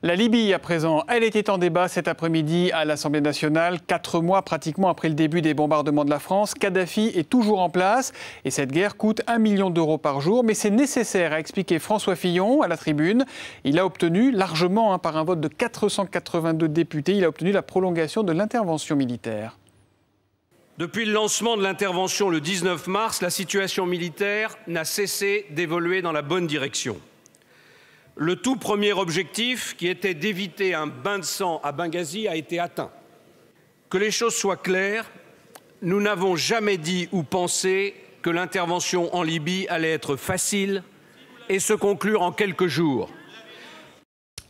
La Libye, à présent, elle était en débat cet après-midi à l'Assemblée nationale. 4 mois pratiquement après le début des bombardements de la France, Kadhafi est toujours en place et cette guerre coûte 1 million d'euros par jour. Mais c'est nécessaire, a expliqué François Fillon à la tribune. Il a obtenu largement, par un vote de 482 députés, il a obtenu la prolongation de l'intervention militaire. Depuis le lancement de l'intervention le 19 mars, la situation militaire n'a cessé d'évoluer dans la bonne direction. Le tout premier objectif, qui était d'éviter un bain de sang à Benghazi, a été atteint. Que les choses soient claires, nous n'avons jamais dit ou pensé que l'intervention en Libye allait être facile et se conclure en quelques jours.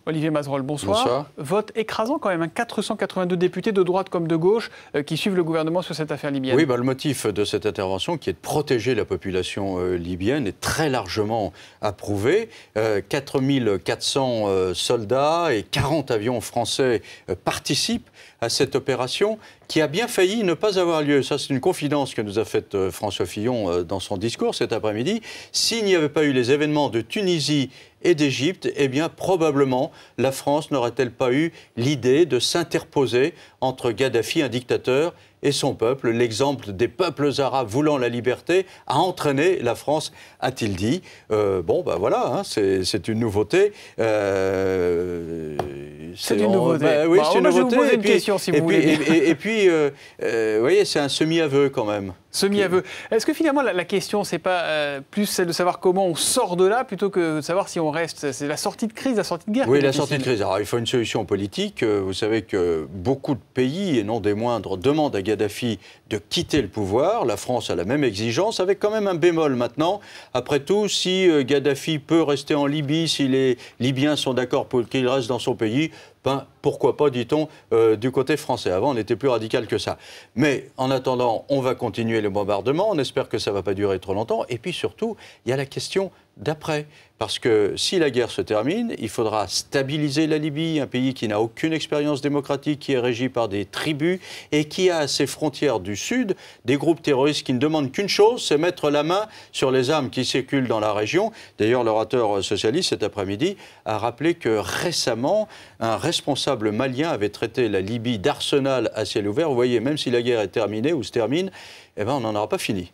Olivier Mazerolle, bonsoir. Bonsoir. Vote écrasant quand même, 482 députés de droite comme de gauche qui suivent le gouvernement sur cette affaire libyenne. Oui, le motif de cette intervention, qui est de protéger la population libyenne, est très largement approuvé. 4400 soldats et 40 avions français participent à cette opération qui a bien failli ne pas avoir lieu. Ça, c'est une confidence que nous a faite François Fillon dans son discours cet après-midi. S'il n'y avait pas eu les événements de Tunisie et d'Égypte, eh bien, probablement, la France n'aurait-elle pas eu l'idée de s'interposer entre Kadhafi, un dictateur, et son peuple. L'exemple des peuples arabes voulant la liberté a entraîné la France, a-t-il dit. Voilà, hein, c'est une nouveauté. C'est une nouveauté. Oui, c'est une nouveauté. Je vais vous poser une question, si vous voulez. Et puis, vous voyez, c'est un semi-aveu quand même. Semi-aveu. Est-ce que finalement la question, c'est pas plus celle de savoir comment on sort de là plutôt que de savoir si on reste? C'est la sortie de crise, la sortie de guerre. Oui, la sortie de crise. Alors, il faut une solution politique. Vous savez que beaucoup de pays, et non des moindres, demandent à Kadhafi de quitter le pouvoir. La France a la même exigence, avec quand même un bémol maintenant. Après tout, si Kadhafi peut rester en Libye, si les Libyens sont d'accord pour qu'il reste dans son pays, ben, pourquoi pas, dit-on, du côté français. Avant, on était plus radical que ça. Mais en attendant, on va continuer les bombardements. On espère que ça ne va pas durer trop longtemps. Et puis surtout, il y a la question d'après. Parce que si la guerre se termine, il faudra stabiliser la Libye, un pays qui n'a aucune expérience démocratique, qui est régi par des tribus et qui a à ses frontières du sud des groupes terroristes qui ne demandent qu'une chose, c'est mettre la main sur les armes qui circulent dans la région. D'ailleurs, l'orateur socialiste cet après-midi a rappelé que récemment, un responsable malien avait traité la Libye d'arsenal à ciel ouvert. Vous voyez, même si la guerre est terminée ou se termine, eh ben, on n'en aura pas fini.